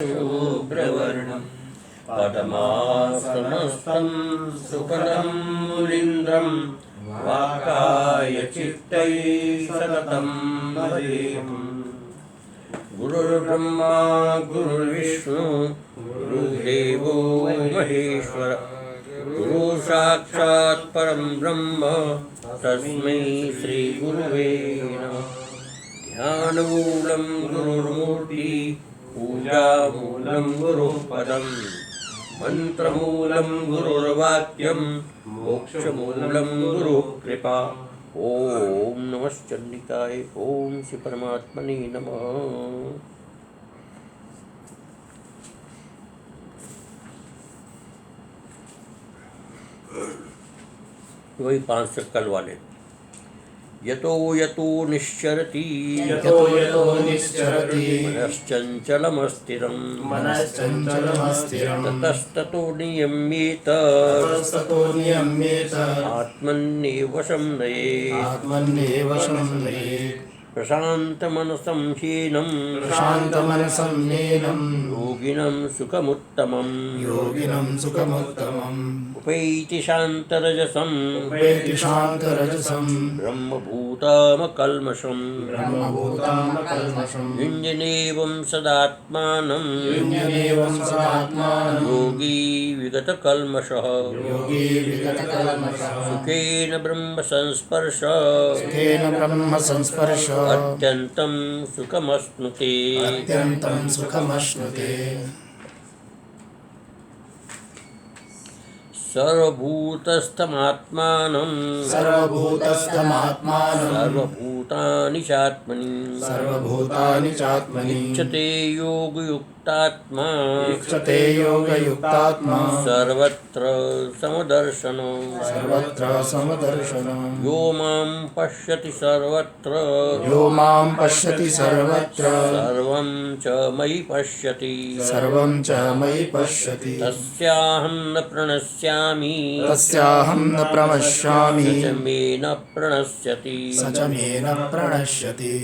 शुभ्रवर्णं पद्मासनस्थं सुखदं मुनीन्द्रं वाकाय चित्तैः सततं भजेऽहम्। गुरुर्ब्रह्मा गुरुर्विष्णु गुरुर्देवो महेश्वर गुरु साक्षात् परं ब्रह्म तस्मै श्री गुरुवे नमः। ध्यानमूलं गुरुर्मूर्ति पूजामूलं गुरुपदं मंत्रमूलं गुरुर्वाक्यं मोक्षमूलं गुरुकृपा। ओम नमश्चंडिकाय ओम श्री परमात्मने नमः। वही 5 कल वाले। यतो यतो निश्चरति मनश्चञ्चलमस्थिरं ततस्ततो नियम्येत आत्मन्नेव संनयेत् प्रशान्तमनसं हीनं योगिनं सुखमुत्तमम् उपैति शान्तरजसं ब्रह्मभूतामकल्मषम् युञ्जनेवं सदात्मानं योगी विगतकल्मषः सुखेन ब्रह्म संस्पर्श अत्यन्तं सुखमश्नुते। सर्वभूतस्थमात्मानं सर्वभूतानि चात्मनि इच्छते योगयुक्तात्मा सर्वत्र समदर्शनो यो मां पश्यति सर्वत्र सर्वं च मयि पश्यति तस्याहं न प्रणश्यामि स च मे न प्रणश्यति।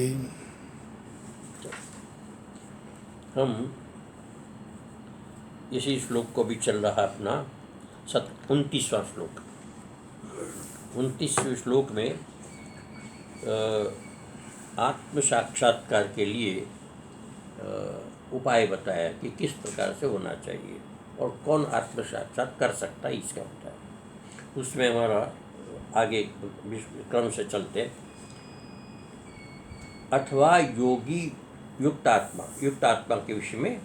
हम इसी श्लोक को भी चल रहा अपना 29वां श्लोक। 29वें श्लोक में आत्म साक्षात्कार के लिए उपाय बताया कि किस प्रकार से होना चाहिए और कौन आत्म साक्षात कर सकता है, इसका बताया। उसमें हमारा आगे क्रम से चलते अथवा योगी युक्तात्मा के विषय में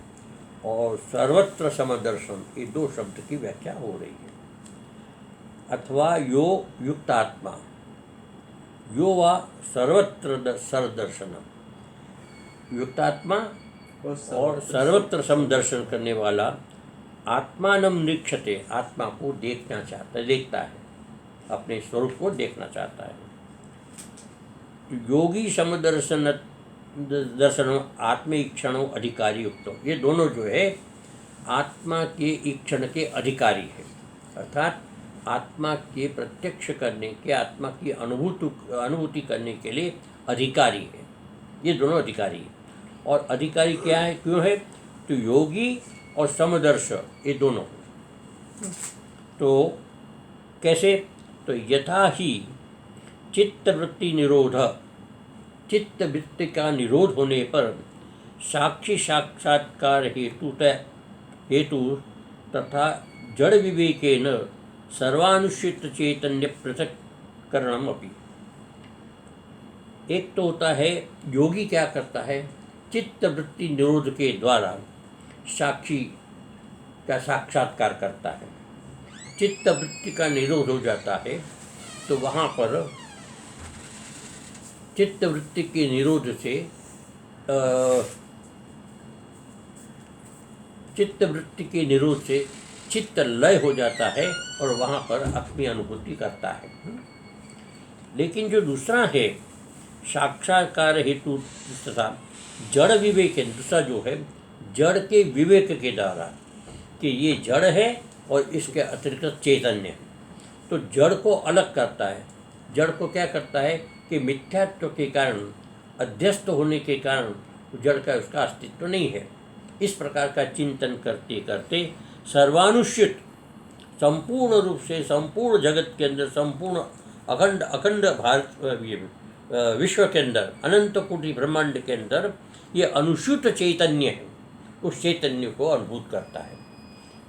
और सर्वत्र समदर्शन, ये 2 शब्द की व्याख्या हो रही है। अथवा यो युक्तात्मा, यो वा सर्वत्र सरदर्शनम, युक्तात्मा और सर्वत्र समदर्शन करने वाला आत्मानं निरीक्षते, आत्मा को देखता है, अपने स्वरूप को देखना चाहता है। योगी समदर्शन आत्मईक्षणों अधिकारी युक्तो, ये दोनों जो है आत्मा के ईक्षण के अधिकारी है, अर्थात आत्मा के प्रत्यक्ष करने के, आत्मा की अनुभूति करने के लिए अधिकारी है। ये दोनों अधिकारी है। और अधिकारी क्या है, क्यों है? तो योगी और समदर्श, ये दोनों। तो कैसे? तो यथा ही चित्तवृत्ति निरोध, चित्तवृत्ति का निरोध होने पर साक्षी साक्षात्कार हेतु तथा जड़ विवेकेन सर्वानुष्ठित चैतन्य पृथक्करणम अपि। एक तो होता है योगी क्या करता है, चित्तवृत्ति निरोध के द्वारा साक्षी का साक्षात्कार करता है। चित्तवृत्ति का निरोध हो जाता है तो वहाँ पर चित्तवृत्ति के निरोध से चित्त लय हो जाता है और वहाँ पर अपनी अनुभूति करता है। लेकिन जो दूसरा है साक्षात्कार हेतु तथा जड़ विवेक है, दूसरा जो है जड़ के विवेक के द्वारा कि ये जड़ है और इसके अतिरिक्त चैतन्य है, तो जड़ को अलग करता है। जड़ को क्या करता है कि मिथ्यात्व के कारण, अध्यस्त होने के कारण जड़ का उसका अस्तित्व नहीं है, इस प्रकार का चिंतन करते करते सर्वानुष्ठित, संपूर्ण रूप से संपूर्ण जगत के अंदर, संपूर्ण अखंड अखंड भारत विश्व के अंदर, अनंत कोटि ब्रह्मांड के अंदर ये अनुसूत चैतन्य है, उस चैतन्य को अनुभूत करता है।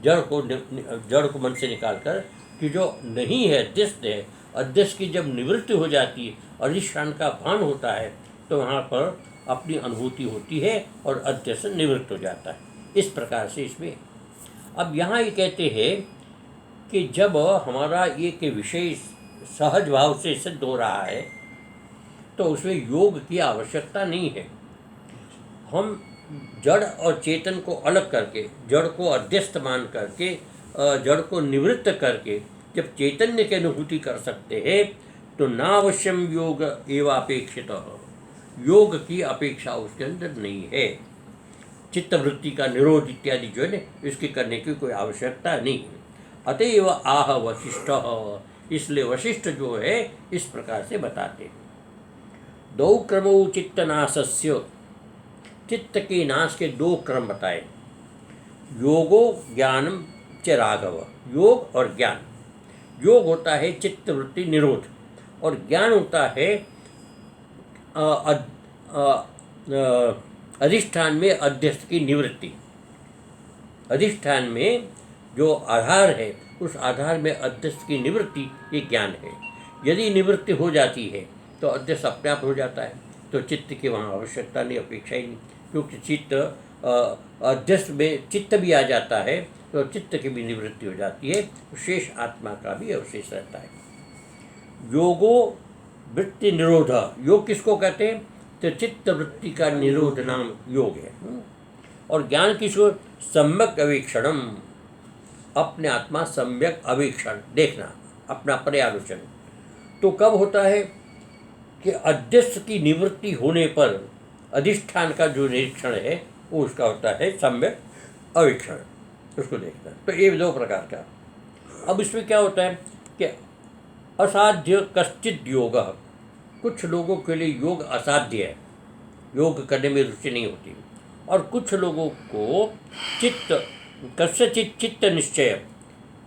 जड़ को मन से निकालकर कि जो नहीं है, अध्यस्त है, अध्यस्त की जब निवृत्ति हो जाती है, अधिष्ठान का भान होता है, तो वहाँ पर अपनी अनुभूति होती है और अध्यस्त निवृत्त हो जाता है। इस प्रकार से इसमें अब यहाँ ये कहते हैं कि जब हमारा एक विषय सहज भाव से सिद्ध हो रहा है तो उसमें योग की आवश्यकता नहीं है। हम जड़ और चेतन को अलग करके, जड़ को अध्यस्त मान करके, जड़ को निवृत्त करके जब चैतन्य की अनुभूति कर सकते हैं तो नावश्यम योग एवापेक्षित, योग की अपेक्षा उसके अंदर नहीं है। चित्तवृत्ति का निरोध इत्यादि जो है ना, इसके करने की कोई आवश्यकता नहीं है। अतएव आह वशिष्ठ, इसलिए वशिष्ठ जो है इस प्रकार से बताते हैं। दो क्रमो चित्तनाशस्य, चित्त के नाश के दो क्रम बताए। योगो ज्ञानम च राघव, योग और ज्ञान। योग होता है चित्तवृत्ति निरोध और ज्ञान होता है अधिष्ठान में अध्यस्त की निवृत्ति। अधिष्ठान में जो आधार है उस आधार में अध्यस्त की निवृत्ति, ये ज्ञान है। यदि निवृत्ति हो जाती है तो अध्यस्त अपने आप हो जाता है, तो चित्त की वहाँ आवश्यकता नहीं, अपेक्षा ही नहीं, क्योंकि चित्त अध्यस्त में चित्त भी आ जाता है तो चित्त की भी निवृत्ति हो जाती है, शेष आत्मा का भी अवशेष रहता है। योगो वृत्ति निरोध, योग किसको कहते हैं? तो चित्त वृत्ति का निरोध नाम योग है। और ज्ञान किसको? सम्यक अवेक्षणम, अपने आत्मा सम्यक अवेक्षण, देखना, अपना पर्यालोचन। तो कब होता है कि अध्यस्त की निवृत्ति होने पर अधिष्ठान का जो निरीक्षण है वो उसका होता है सम्यक अवेक्षण, उसको देखना। तो ये दो प्रकार का। अब इसमें क्या होता है कि असाध्य कश्चित योग, कुछ लोगों के लिए योग असाध्य है, योग करने में रुचि नहीं होती। और कुछ लोगों को चित्त कस्यचित चित्त निश्चय,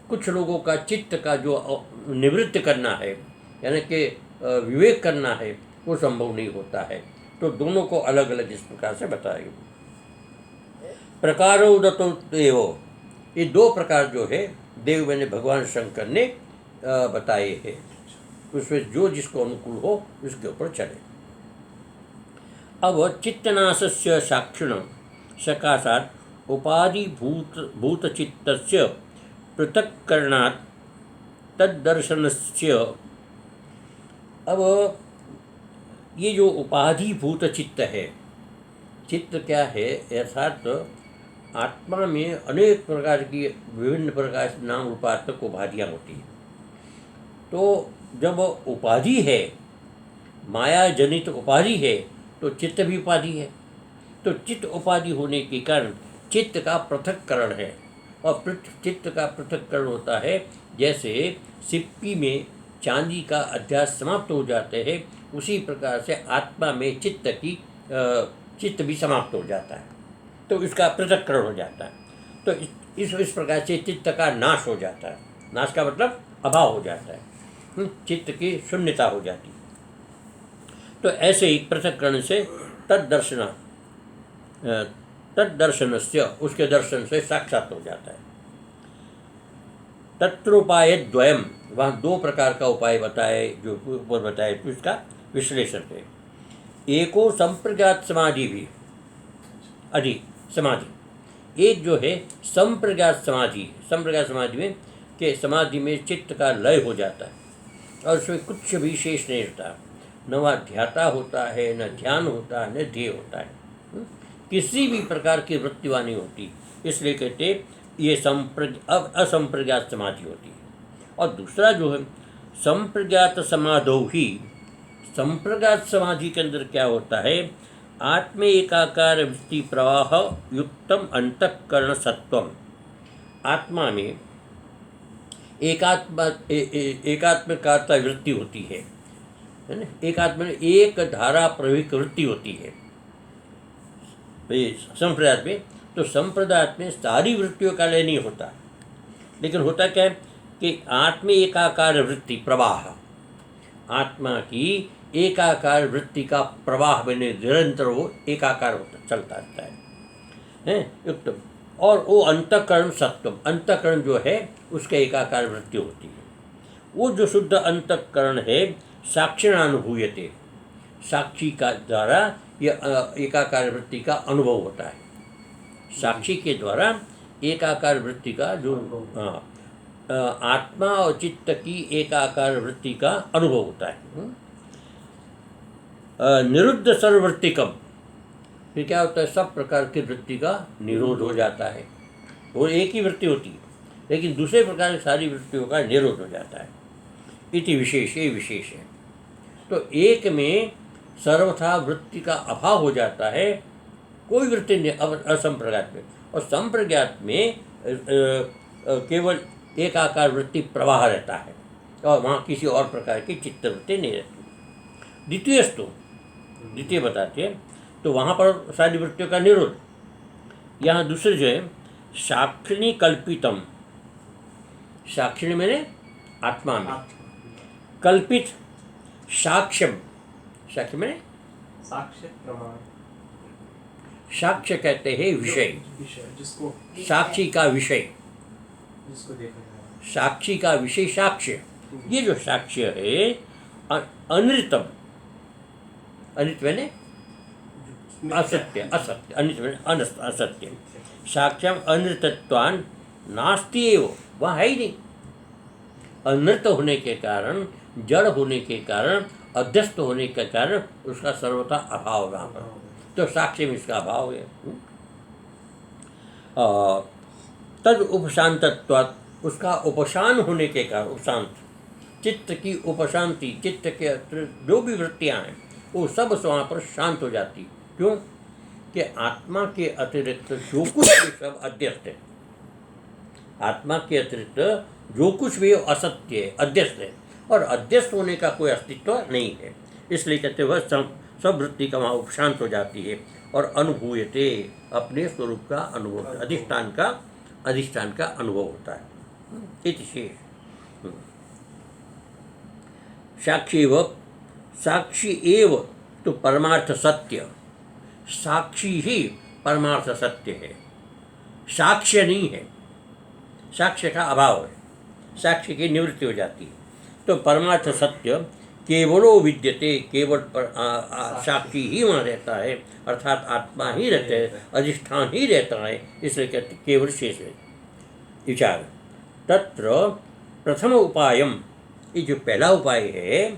कुछ लोगों का चित्त का जो निवृत्त करना है, यानी कि विवेक करना है, वो संभव नहीं होता है। तो दोनों को अलग अलग इस प्रकार से बताएंगे। प्रकारोदतो देवो, ये दो प्रकार जो है देव मैंने भगवान शंकर ने बताए हैं, उसमें जो जिसको अनुकूल हो उसके ऊपर चले। अब चित्तनाशस्य साक्षिण सकाशात् उपाधि भूत चित्तस्य पृथक्करणात् तद्दर्शनस्य। अब ये जो उपाधि भूत चित्त है, चित्त क्या है? अर्थात आत्मा में अनेक प्रकार की विभिन्न प्रकार से नाम रूपात्मक उपाधियाँ होती हैं। तो जब उपाधि है, माया जनित उपाधि है, तो चित्त भी उपाधि है। तो चित्त उपाधि होने के कारण चित्त का पृथक्करण है। और चित्त का पृथक्करण होता है जैसे सिप्पी में चांदी का अध्यास समाप्त हो जाते हैं, उसी प्रकार से आत्मा में चित्त भी समाप्त हो जाता है, तो इसका पृथक्करण हो जाता है। तो इस प्रकार से चित्त का नाश हो जाता है। नाश का मतलब अभाव हो जाता है, चित्त की शून्यता हो जाती है। तो ऐसे ही पृथक्करण से तद्दर्शनस्य, उसके दर्शन से साक्षात हो जाता है। तत्रोपाय द्वयम, वहाँ दो प्रकार का उपाय बताए, जो ऊपर बताए, तो इसका विश्लेषण है। एको संप्रज्ञात समाधि भी, समाधि एक जो है संप्रज्ञात समाधि। संप्रज्ञात समाधि में कि समाधि में चित्त का लय हो जाता है और उसमें कुछ भी शेष नहीं रहता, न वह ध्याता होता है, न ध्यान होता है, न ध्येय होता है, किसी भी प्रकार की वृत्तिवा नहीं होती। इसलिए कहते ये असंप्रज्ञात समाधि होती है। और दूसरा जो है संप्रज्ञात समाधौ ही, संप्रज्ञात समाधि के अंदर क्या होता है? आत्म एकाकार वृत्ति प्रवाह युक्तम अंतःकरण सत्वम, आत्मा में एकात्मकारता वृत्ति होती है ना, एकात्म में एक धारा प्रविक वृत्ति होती है संप्रज्ञात में। तो संप्रदाय में सारी वृत्तियों का लय नहीं होता, लेकिन होता क्या है कि आत्म एकाकार वृत्ति प्रवाह, आत्मा की एकाकार वृत्ति का प्रवाह बने निरंतर वो एकाकार होता चलता रहता है युक्त। और वो अंतःकरण सत्वम, अंतःकरण जो है उसका एकाकार वृत्ति होती है। वो जो शुद्ध अंतःकरण है साक्षिणानुभूयते, साक्षी का द्वारा यह एकाकार वृत्ति का अनुभव होता है। साक्षी के द्वारा एकाकार वृत्ति का जो आत्मा और चित्त की एकाकार वृत्ति का अनुभव होता है। निरुद्ध सर्ववृत्तिकम, फिर क्या होता है, सब प्रकार की वृत्ति का निरोध हो जाता है। वो एक ही वृत्ति होती है, लेकिन दूसरे प्रकार की सारी वृत्तियों का निरोध हो जाता है। इति विशेष, ये विशेष है। तो एक में सर्वथा वृत्ति का अभाव हो जाता है, कोई वृत्ति असंप्रज्ञात में, और संप्रज्ञात में केवल एक आकार वृत्ति प्रवाह रहता है और वहाँ किसी और प्रकार की चित्तवृत्ति नहीं रहती। द्वितीय बताते हैं तो वहाँ पर सारी वृत्तियों का निरोध। यहाँ दूसरे जो है साक्षिणी कल्पितम, साक्षिणी मैंने आत्मा में, कल्पित साक्ष्यम, साक्ष्य में साक्ष्य प्रमाण, साक्ष्य कहते हैं विषय, जिसको साक्षी का विषय, जिसको देखा जाए, साक्षी का विषय साक्ष्य। ये जो साक्ष्य है अनृतम, अनृत मैंने असत्य, असत्य, अनृत मैंने असत्य, साक्ष्यम अनृतत्वान नास्ति एव, वह है ही नहीं। अनृत होने के कारण, जड़ होने के कारण, अध्यस्त होने के कारण उसका सर्वथा अभाव वहाँ पर, तो साक्ष्य में इसका अभाव है। तद उपशांतत्वात्, उसका उपशान होने के कारण, उपशांत चित्त की उपशांति, चित्त के जो भी वृत्तियाँ हैं वो सब वहाँ पर शांत हो जाती। क्यों कि आत्मा के अतिरिक्त जो कुछ भी सब अध्यस्त है, आत्मा के अतिरिक्त जो कुछ भी असत्य है, अध्यस्त है, और अध्यस्त होने का कोई अस्तित्व नहीं है। इसलिए कहते वह सब वृत्ति का वहाँ उपशांत हो जाती है और अनुभूयते, अपने स्वरूप का अनुभव, अधिष्ठान का अनुभव होता है। इति शेष साक्षी व साक्षी एव तो परमार्थ सत्य, साक्षी ही परमार्थ सत्य है, साक्ष्य नहीं है, साक्ष्य का अभाव है, साक्ष्य की निवृत्ति हो जाती है। तो परमार्थ सत्य केवलो विद्यते, केवल साक्षी ही वहाँ रहता है, अर्थात आत्मा ही रहता है, अधिष्ठान ही रहता है, इसलिए कहते केवल शेष है। विचार तत्र प्रथम उपायम, ये जो पहला उपाय है,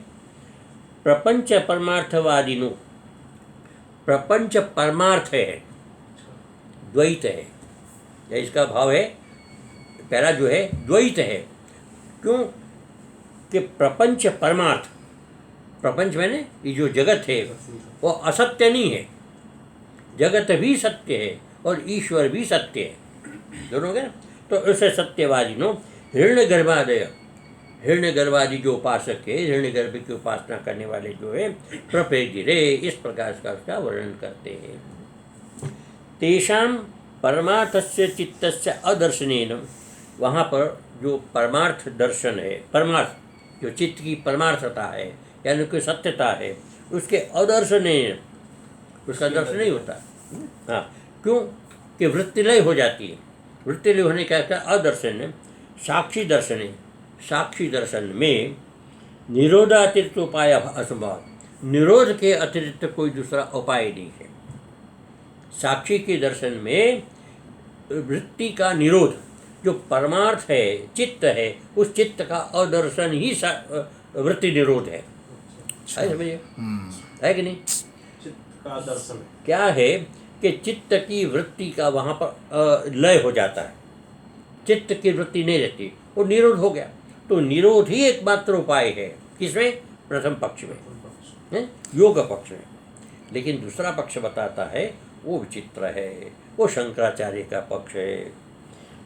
प्रपंच परमार्थवादिनो, प्रपंच परमार्थ है, द्वैत है, या इसका भाव है, पहला जो है द्वैत है। क्यों कि प्रपंच परमार्थ, प्रपंच मैंने ये जो जगत है वो असत्य नहीं है, जगत भी सत्य है और ईश्वर भी सत्य है, दोनों के। तो उसे सत्यवादी नो हिरण्यगर्भादय, हिरण्यगर्भादि जो उपासक है, हिरण्यगर्भ की उपासना करने वाले जो है, प्रपेदिरे, इस प्रकार का उसका वर्णन करते हैं। तेषाम परमार्थस्य चित्तस्य अदर्शनेन, वहाँ पर जो परमार्थ दर्शन है, परमार्थ जो चित्त की परमार्थता है यानी कोई सत्यता है, उसके अदर्शनेन, उसका दर्शन नहीं होता। हाँ, क्यों कि वृत्तिलय हो जाती है, वृत्तिलय होने का क्या, अदर्शन साक्षी दर्शन है, साक्षी दर्शन में निरोधातिरिक्त उपाय असंभव, निरोध के अतिरिक्त कोई दूसरा उपाय नहीं है। साक्षी के दर्शन में वृत्ति का निरोध, जो परमार्थ है, चित्त है, उस चित्त का अदर्शन ही वृत्ति निरोध है। समझिए, है कि नहीं? चित्त का दर्शन क्या है कि चित्त की वृत्ति का वहाँ पर लय हो जाता है, चित्त की वृत्ति नहीं रहती, वो निरोध हो गया। तो निरोध ही एकमात्र उपाय है, किसमें? प्रथम पक्ष में, योग पक्ष में। लेकिन दूसरा पक्ष बताता है वो विचित्र है, वो शंकराचार्य का पक्ष है।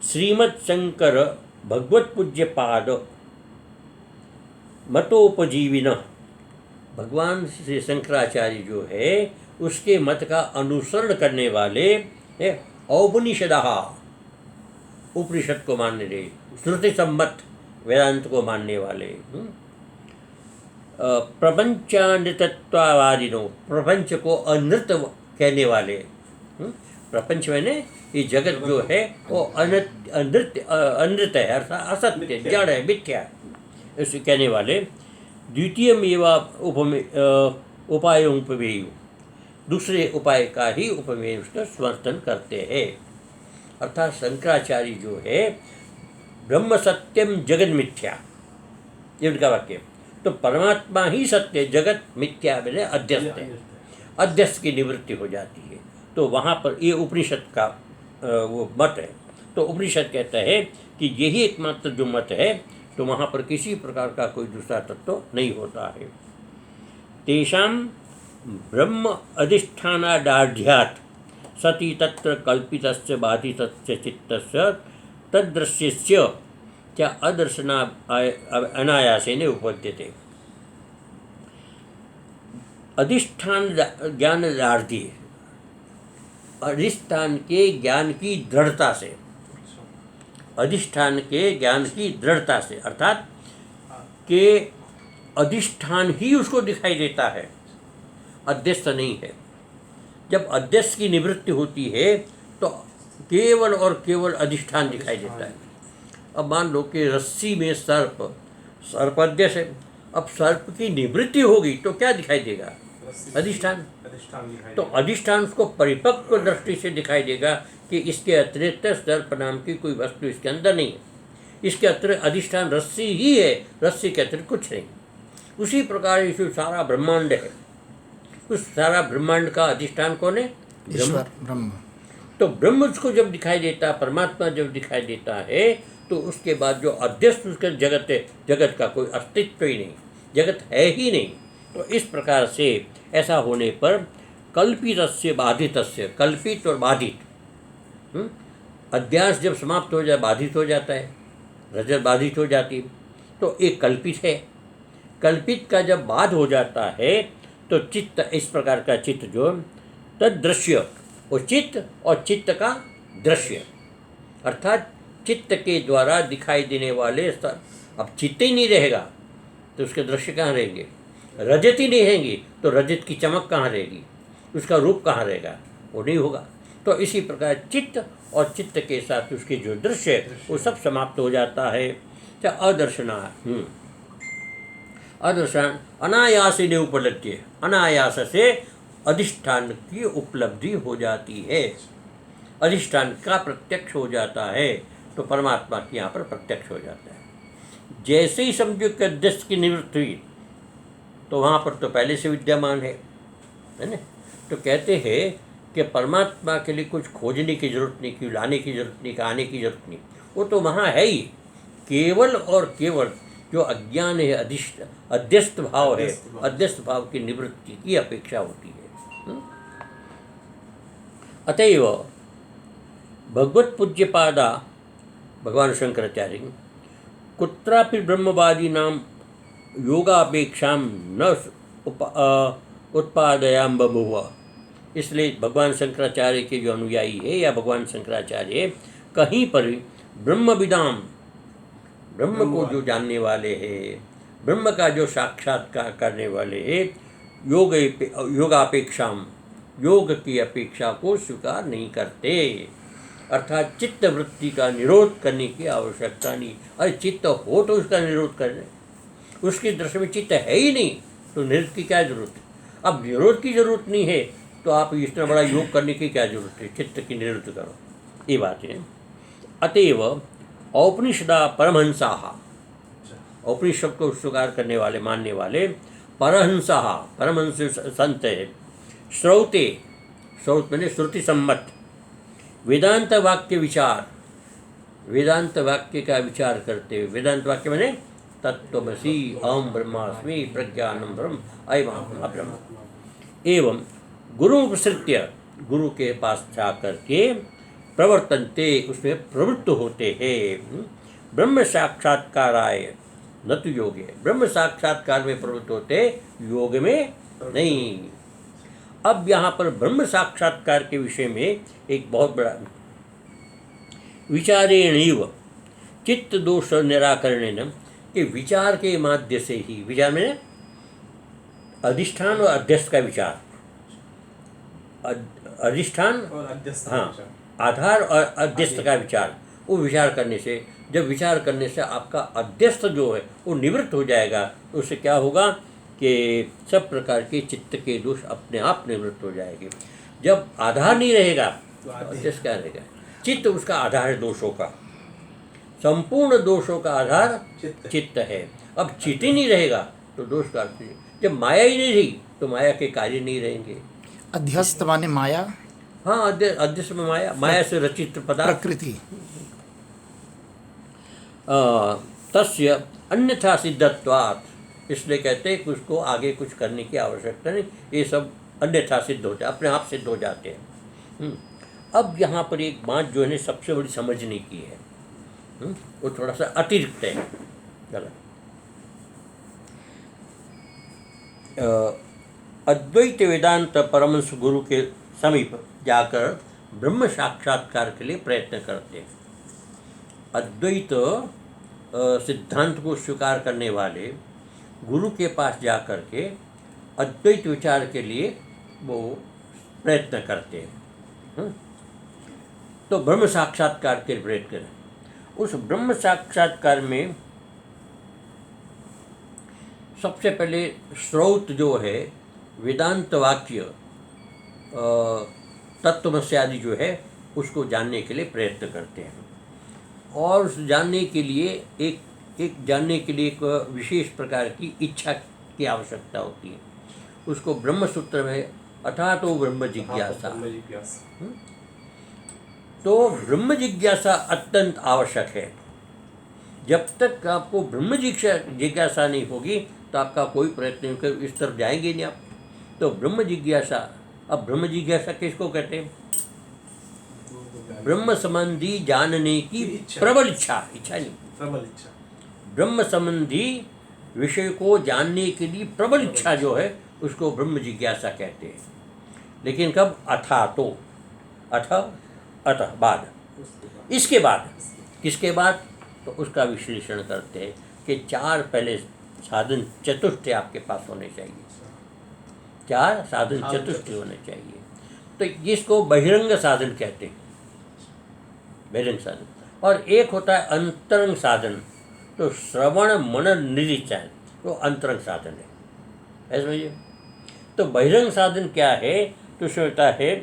श्रीमद् शंकर भगवत पूज्य पाद मतोपजीविन, भगवान श्री शंकराचार्य जो है उसके मत का अनुसरण करने वाले औपनिषदः उपनिषद को मानने वाले, श्रुति सम्मत वेदांत को मानने वाले, प्रपंचानृतत्ववादिनों प्रपंच को अनृत कहने वाले, प्रपंच मैंने ये जगत जो है वो अनृत है, असत्य, जड़ है, मिथ्या है, इसे कहने वाले द्वितीय उपायोपमेय दूसरे उपाय का ही उपमेय उसका समर्थन करते हैं। अर्थात शंकराचार्य जो है ब्रह्म सत्यम जगत मिथ्या, ये उनका वाक्य। तो परमात्मा ही सत्य, जगत मिथ्या मैंने अध्यस्त है, अध्यस्त की निवृत्ति हो जाती है। तो वहाँ पर ये उपनिषद का वो मत है। तो उपनिषद कहता है कि यही एकमात्र जो मत है, तो वहाँ पर किसी प्रकार का कोई दूसरा तत्व नहीं होता है। तेषां ब्रह्म अधिष्ठानादाढ्यात् सति तत्र कल्पितस्य बाधितस्य चित्तस्य तद्दृश्यस्य क्या अदर्शना अनायासेन उपपद्यते। अधिष्ठान ज्ञानादाढ्य, अधिष्ठान के ज्ञान की दृढ़ता से, अधिष्ठान के ज्ञान की दृढ़ता से, अर्थात के अधिष्ठान ही उसको दिखाई देता है, अध्यस्त नहीं है। जब अध्यस्त की निवृत्ति होती है तो केवल और केवल अधिष्ठान दिखाई देता है। अब मान लो कि रस्सी में सर्प अध्यस्त है, अब सर्प की निवृत्ति होगी तो क्या दिखाई देगा? अधिष्ठान। तो अधिष्ठान उसको परिपक्व दृष्टि से दिखाई देगा कि इसके अतिरिक्त सर्प नाम की कोई वस्तु इसके अंदर नहीं है, इसके अतिरिक्त अधिष्ठान रस्सी ही है, रस्सी के अतिरिक्त कुछ नहीं। उसी प्रकार इस सारा ब्रह्मांड है, उस सारा ब्रह्मांड का अधिष्ठान कौन है? ब्रह्म। तो ब्रह्म उसको जब दिखाई देता, परमात्मा जब दिखाई देता है, तो उसके बाद जो अध्यस्त उसका जगत है, जगत का कोई अस्तित्व ही नहीं, जगत है ही नहीं। तो इस प्रकार से ऐसा होने पर कल्पितस्य बाधितस्य, कल्पित और बाधित, अध्यास जब समाप्त हो जाए बाधित हो जाता है, रजत बाधित हो जाती, तो एक कल्पित है। कल्पित का जब बाध हो जाता है तो चित्त, इस प्रकार का चित्त जो तद दृश्य, वो चित्त और चित्त का दृश्य, अर्थात चित्त के द्वारा दिखाई देने वाले, अब चित्त ही नहीं रहेगा तो उसके दृश्य कहाँ रहेंगे? रजत ही नहीं रहेंगी तो रजत की चमक कहाँ रहेगी? उसका रूप कहाँ रहेगा? वो नहीं होगा। तो इसी प्रकार चित्त और चित्त के साथ उसके जो दृश्य है वो सब समाप्त हो जाता है। क्या अदर्शना, अदर्शन अनायास ने उपलब्धि, अनायास से अधिष्ठान की उपलब्धि हो जाती है, अधिष्ठान का प्रत्यक्ष हो जाता है, तो परमात्मा की यहाँ पर प्रत्यक्ष हो जाता है। जैसे ही समझो कि अध्यस्त की निवृत्ति हुई तो वहाँ पर तो पहले से विद्यमान है ना। तो कहते हैं कि परमात्मा के लिए कुछ खोजने की जरूरत नहीं, क्यों लाने की जरूरत नहीं, आने की जरूरत नहीं, वो तो वहाँ है ही। केवल और केवल जो अज्ञान है, अध्यस्त भाव है, अध्यस्त भाव की निवृत्ति की अपेक्षा होती है। अतएव भगवत पूज्यपादा भगवान शंकराचार्य कुत्रापि ब्रह्मवादी नाम योगापेक्षा न उत्पादयाम बभूव। इसलिए भगवान शंकराचार्य के जो अनुयायी है या भगवान शंकराचार्य कहीं पर भी ब्रह्मविदाम, ब्रह्म को जो जानने वाले हैं, ब्रह्म का जो साक्षात्कार करने वाले हैं, योगापेक्षाम, योग की अपेक्षा को स्वीकार नहीं करते। अर्थात चित्त वृत्ति का निरोध करने की आवश्यकता नहीं। अरे चित्त हो तो उसका निरोध करने, उसकी दृष्टि में चित्त है ही नहीं तो निरोध की क्या जरूरत है? अब निरोध की जरूरत नहीं है तो आप इतना बड़ा योग करने की क्या जरूरत है? चित्त की निरोध करो, ये बात है। अतएव औपनिषदा परमहंसा, उपनिषद को स्वीकार करने वाले, मानने वाले परहंसा, परमहंस संत है, श्रौते, श्रौत मैंने श्रुति सम्मत, वेदांत वाक्य विचार, वेदांत वाक्य का विचार करते हुए, वेदांत वाक्य मैंने तत्त्वमसि अहम ब्रह्मास्मि प्रज्ञानम ब्रह्म अयम ब्रह्म, एवं गुरु उपसृत्य, गुरु के पास जा करके प्रवर्तन्ते, उसमें प्रवृत्त होते हैं। ब्रह्म साक्षात्काराय न तो योगे, ब्रह्म साक्षात्कार में प्रवृत्त होते, योग में नहीं। अब यहाँ पर ब्रह्म साक्षात्कार के विषय में एक बहुत बड़ा विचारेणैव चित्त दोष निराकरणेन, कि विचार के माध्य से ही, विचार में अधिष्ठान और अध्यस्त का विचार, अधिष्ठान और अध्यस्त हाँ विचार। आधार और अध्यस्त का विचार, वो विचार करने से, जब विचार करने से आपका अध्यस्त जो है वो निवृत्त हो जाएगा, तो उससे क्या होगा कि सब प्रकार के चित्त के दोष अपने आप निवृत्त हो जाएंगे। जब आधार नहीं रहेगा तो अध्यस्त क्या रहेगा? चित्त उसका आधार है दोषों का, संपूर्ण दोषों का आधार चित्त है। अब चित्त ही नहीं रहेगा तो दोष का अर्थ नहीं। जब माया ही नहीं रही तो माया के कार्य नहीं रहेंगे। अध्यस्त माने माया, हाँ, अध्यस्त में माया, माया से रचित पदार्थ, प्रकृति। तस्य अन्यथा सिद्धत्वात्, इसलिए कहते हैं कि उसको आगे कुछ करने की आवश्यकता नहीं, ये सब अन्यथा सिद्ध हो जाए, अपने आप सिद्ध हो जाते हैं। अब यहाँ पर एक बात जो है सबसे बड़ी समझने की है, वो थोड़ा सा अतिरिक्त है, गलत। अद्वैत वेदांत परमहंस गुरु के समीप जाकर ब्रह्म साक्षात्कार के लिए प्रयत्न करते हैं। अद्वैत सिद्धांत को स्वीकार करने वाले गुरु के पास जाकर के अद्वैत विचार के लिए वो प्रयत्न करते हैं। तो ब्रह्म साक्षात्कार के प्रयत्न करें। उस ब्रह्म साक्षात्कार में सबसे पहले स्रोत जो है वेदांत वाक्य तत्वमसि आदि जो है उसको जानने के लिए प्रयत्न करते हैं। और उस जानने के लिए एक जानने के लिए एक विशेष प्रकार की इच्छा की आवश्यकता होती है। उसको ब्रह्म सूत्र में अथातो ब्रह्म जिज्ञासा, तो ब्रह्म जिज्ञासा अत्यंत आवश्यक है। जब तक आपको ब्रह्म जिज्ञासा नहीं होगी तो आपका कोई प्रयत्न नहीं कर, इस तरफ जाएंगे नहीं आप। तो ब्रह्म जिज्ञासा, अब ब्रह्म जिज्ञासा किसको कहते हैं? ब्रह्म संबंधी जानने की प्रबल इच्छा, इच्छा नहीं, प्रबल इच्छा। ब्रह्म संबंधी विषय को जानने के लिए प्रबल इच्छा जो है उसको ब्रह्म जिज्ञासा कहते हैं। लेकिन कब? अथा, तो अतः बाद, इसके बाद, किसके बाद? तो उसका विश्लेषण करते हैं कि चार पहले साधन चतुष्टय आपके पास होने चाहिए, चार साधन चतुष्टय होने चाहिए। तो जिसको बहिरंग साधन कहते हैं, बहिरंग साधन, और एक होता है अंतरंग साधन। तो श्रवण मनन निधिध्यासन वो अंतरंग साधन है, ऐसा समझिए। तो बहिरंग साधन क्या है? तो उसमें होता है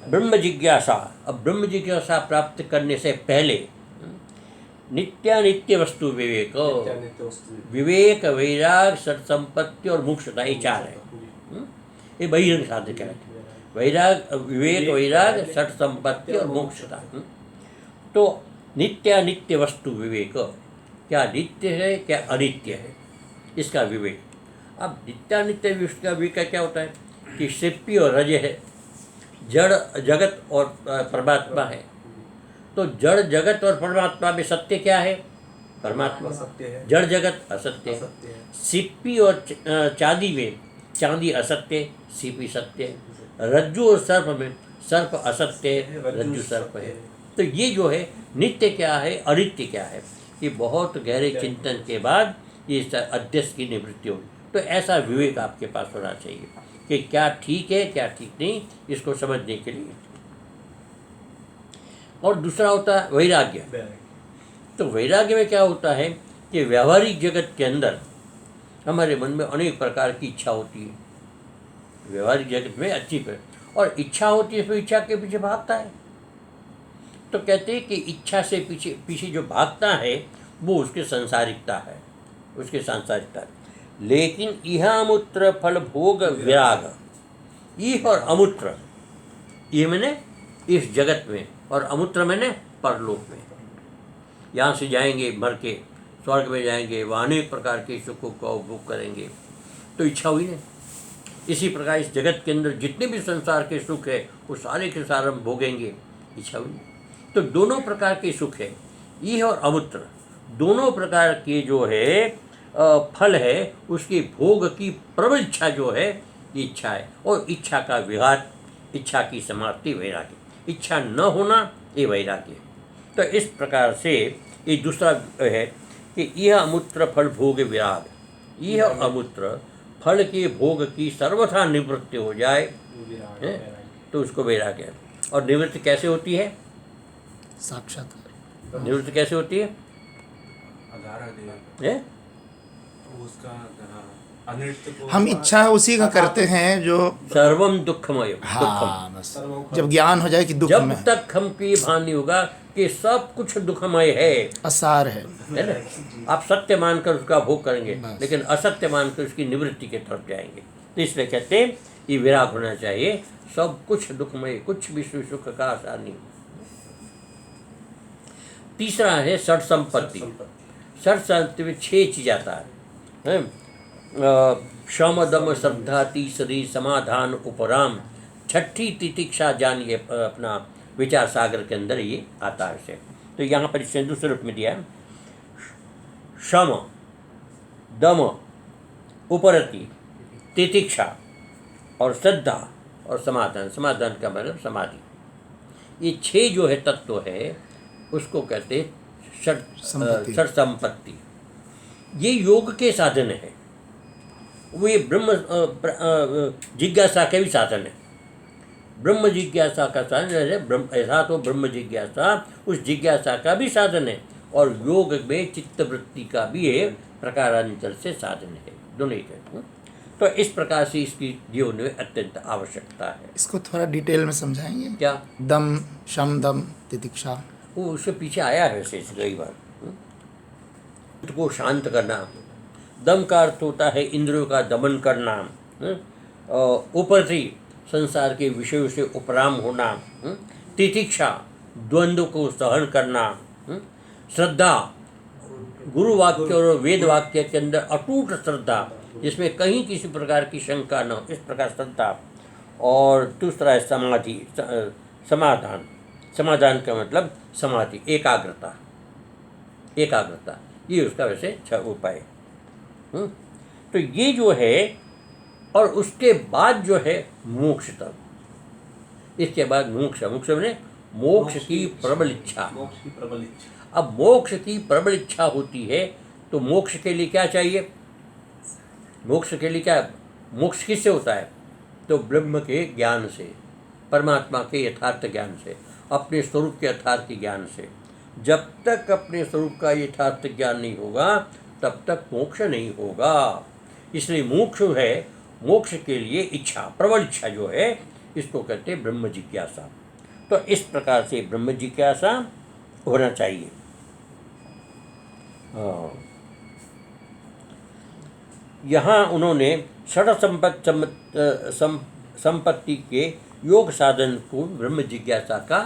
ब्रह्म जिज्ञासा। अब ब्रह्म जिज्ञासा प्राप्त करने से पहले नित्यानित्य वस्तु विवेक, विवेक, वैराग, सत्संपत्ति और मोक्षता, ये चार है। ये बहिरंग साधन कहलाते हैं। वैराग, विवेक, वैराग, सत्संपत्ति और मोक्षता। तो नित्यानित्य वस्तु विवेक, क्या नित्य है क्या अनित्य है, इसका विवेक। अब नित्यानित्य का विवेक क्या होता है कि सिप्पी और रज है, जड़ जगत और परमात्मा है। तो जड़ जगत और परमात्मा में सत्य क्या है? परमात्मा। जड़ जगत असत्य है। सिप्पी और चांदी में चांदी असत्य, सिप्पी सत्य है। रज्जु और सर्प में सर्प असत्य है, रज्जु सर्प है। तो ये जो है नित्य क्या है, अनित्य क्या है, ये बहुत गहरे चिंतन के बाद ये अध्यस्त की निवृत्ति होगी। तो ऐसा विवेक आपके पास होना चाहिए कि क्या ठीक है क्या ठीक नहीं, इसको समझने के लिए। और दूसरा होता है वैराग्य। तो वैराग्य में क्या होता है कि व्यावहारिक जगत के अंदर हमारे मन में अनेक प्रकार की इच्छा होती है, व्यवहारिक जगत में अच्छी पर, और इच्छा होती है, फिर इच्छा के पीछे भागता है। तो कहते हैं कि इच्छा से पीछे पीछे जो भागता है वो उसके संसारिकता है, उसके सांसारिकता है। लेकिन यह अमूत्र फल भोग विराग, यह और अमूत्र, ये मैंने इस जगत में, और अमूत्र मैंने परलोक में। यहाँ से जाएंगे मर के स्वर्ग में जाएंगे, वहाँ अनेक प्रकार के सुखों का उपभोग करेंगे, तो इच्छा हुई नहीं। इसी प्रकार इस जगत के अंदर जितने भी संसार के सुख है वो सारे के सारे हम भोगेंगे, इच्छा हुई। तो दोनों प्रकार के सुख है, यह और अमूत्र, दोनों प्रकार के जो है फल है, उसके भोग की प्रबल इच्छा जो है ये इच्छा है। और इच्छा का विघात, इच्छा की समाप्ति वैराग्य। इच्छा न होना ये वैराग्य। तो इस प्रकार से ये दूसरा है कि यह अमूत्र फल भोग विराग, यह अमूत्र फल के भोग की सर्वथा निवृत्ति हो जाए विराग है? वैराग्य। तो उसको वैराग्य है। और निवृत्ति कैसे होती है? साक्षात्कार। निवृत्ति कैसे होती है? है? उसका अनृत को हम इच्छा उसी का करते हैं जो सर्वम दुखमय दुखम। हाँ बस सर्वों जब ज्ञान हो जाए कि दुख जब में है, तक हमको ये भान नहीं होगा कि सब कुछ दुखमय है असार है। ना, आप सत्य मानकर उसका भोग करेंगे, बस। लेकिन असत्य मानकर उसकी निवृत्ति के तरफ जाएंगे। तो इसलिए कहते हैं ये विराग होना चाहिए। सब कुछ दुखमय, कुछ भी सुख का आसार नहीं। तीसरा है षट संपत्ति। षट संपत्ति में 6 चीज आता है? शम दम श्रद्धा, तीसरी समाधान उपराम, छठी तितिक्षा जानिए। अपना विचार सागर के अंदर ये आता है। तो यहाँ पर इसे दूसरे रूप में दिया है, शम दम उपरति तितिक्षा और श्रद्धा और समाधान। समाधान का मतलब समाधि। ये 6 जो है तत्व है उसको कहते षट संपत्ति। ये योग के साधन है, वो ये ब्रह्म जिज्ञासा के भी साधन है। ब्रह्म जिज्ञासा का साधन है, ब्रह्म ऐसा तो ब्रह्म जिज्ञासा उस जिज्ञासा का भी साधन है, और योग में चित्तवृत्ति का भी है प्रकारांतर से साधन है, दोनों ही है। तो इस प्रकार से इसकी जीवन में अत्यंत आवश्यकता है। इसको थोड़ा डिटेल में समझाएंगे? क्या? दम, शम दम तितिक्षा, वो उससे पीछे आया है वैसे कई बार। को शांत करना। दम का अर्थ होता है इंद्रियों का दमन करना। उपरति संसार के विषयों से उपराम होना। तितिक्षा द्वंद्व को सहन करना। श्रद्धा गुरु वाक्य और वेद वाक्य के अंदर अटूट श्रद्धा, जिसमें कहीं किसी प्रकार की शंका न हो, इस प्रकार श्रद्धा। और दूसरा है समाधि, समाधान। समाधान का मतलब समाधि, एकाग्रता। एकाग्रता ये उसका वैसे 6 उपाय। तो ये जो है, और उसके बाद जो है मोक्ष तक। इसके बाद मोक्ष, मोक्ष में मोक्ष की प्रबल इच्छा। मोक्ष की प्रबल इच्छा। अब मोक्ष की प्रबल इच्छा होती है तो मोक्ष के लिए क्या चाहिए? मोक्ष के लिए क्या? मोक्ष किससे होता है? तो ब्रह्म के ज्ञान से, परमात्मा के यथार्थ ज्ञान से, अपने स्वरूप के यथार्थ ज्ञान से। जब तक अपने स्वरूप का यथार्थ ज्ञान नहीं होगा तब तक मोक्ष नहीं होगा। इसलिए मोक्ष है, मोक्ष के लिए इच्छा, प्रबल इच्छा जो है, इसको कहते हैं ब्रह्म जिज्ञासा। तो इस प्रकार से ब्रह्म जिज्ञासा होना चाहिए। यहाँ उन्होंने षड संपत्ति के योग साधन को ब्रह्म जिज्ञासा का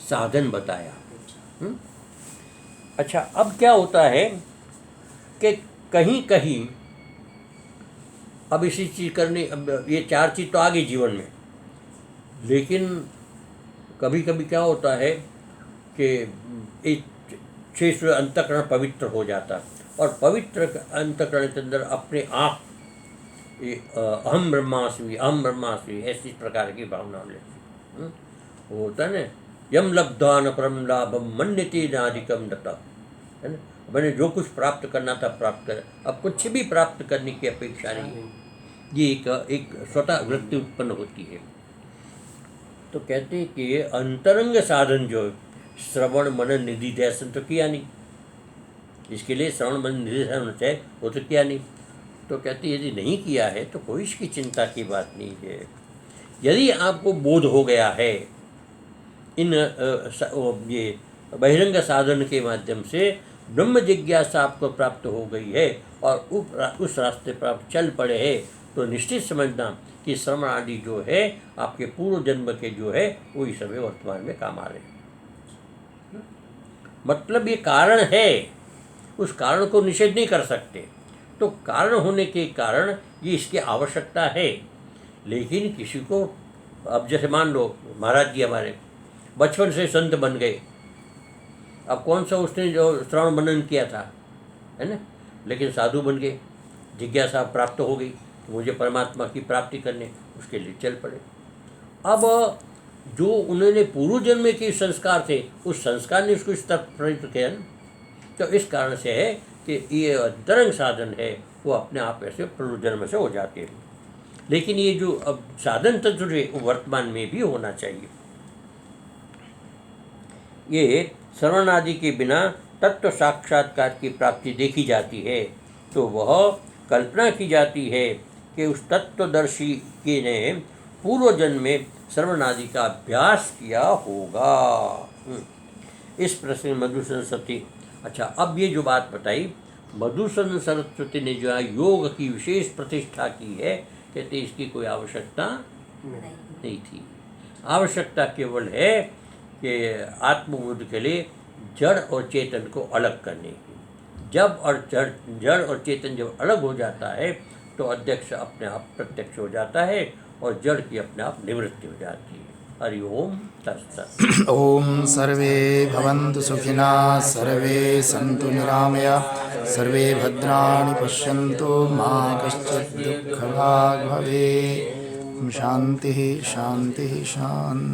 साधन बताया। अच्छा, अब क्या होता है कि कहीं कहीं अब इसी चीज़ करने, अब ये 4 चीज़ तो आ गई जीवन में, लेकिन कभी कभी क्या होता है कि एक 6 अंतःकरण पवित्र हो जाता, और पवित्र अंतःकरण के अंदर अपने आप अहम ब्रह्मास्मि ऐसी प्रकार की भावना लेती। वो होता है ना, यम लब्धा न परम लाभम मन्यते नाधिकम दत्ता, है ना। मैंने जो कुछ प्राप्त करना था प्राप्त कर, अब कुछ भी प्राप्त करने की अपेक्षा नहीं। ये एक स्वतः वृत्ति उत्पन्न होती है। तो कहते हैं कि अंतरंग साधन जो श्रवण मनन निधि ध्यान तो किया नहीं, इसके लिए श्रवण मनन निधि ध्यान होना चाहिए, वो तो किया नहीं। तो कहते यदि नहीं किया है तो कोई इसकी चिंता की बात नहीं है। यदि आपको बोध हो गया है इन ये बहिरंग साधन के माध्यम से, ब्रह्म जिज्ञासा आपको प्राप्त हो गई है और उस रास्ते पर आप चल पड़े हैं, तो निश्चित समझना कि श्रवण आदि जो है आपके पूर्व जन्म के जो है वही समय वर्तमान में काम आ रहे हैं। मतलब ये कारण है, उस कारण को निषेध नहीं कर सकते। तो कारण होने के कारण ये इसकी आवश्यकता है। लेकिन किसी को, अब जैसे मान लो महाराज जी हमारे बचपन से संत बन गए, अब कौन सा उसने जो श्रवण मनन किया था, है ना, लेकिन साधु बन गए, जिज्ञासा प्राप्त हो गई, मुझे परमात्मा की प्राप्ति करने, उसके लिए चल पड़े। अब जो उन्होंने पूर्व जन्म के संस्कार थे उस संस्कार ने उसको इस तक प्रयुक्त किया ना। तो इस कारण से है कि ये अंतरंग साधन है वो अपने आप ऐसे पूर्व जन्म से हो जाते हैं। लेकिन ये जो अब साधन तत्व है वो वर्तमान में भी होना चाहिए। ये श्रवण आदि के बिना तत्व साक्षात्कार की प्राप्ति देखी जाती है तो वह कल्पना की जाती है कि उस तत्वदर्शी के ने पूर्व जन्म में श्रवण आदि का अभ्यास किया होगा। इस प्रश्न में मधुसूदन सरस्वती, अच्छा अब ये जो बात बताई मधुसूदन सरस्वती ने जो है योग की विशेष प्रतिष्ठा की है, कहते इसकी कोई आवश्यकता नहीं थी। आवश्यकता केवल है कि आत्मबोध के लिए जड़ और चेतन को अलग करने की। जब और जड़ और चेतन जब अलग हो जाता है तो अध्यक्ष अपने आप प्रत्यक्ष हो जाता है और जड़ की अपने आप निवृत्ति हो जाती है। हरि ओम तत्सत्। ओम सर्वे भवन्तु सुखिनः सर्वे सन्तु निरामयाः सर्वे भद्राणि पश्यन्तु मा कश्चित् दुःखभाग् भवेत्। शान्तिः शान्तिः शान्तिः।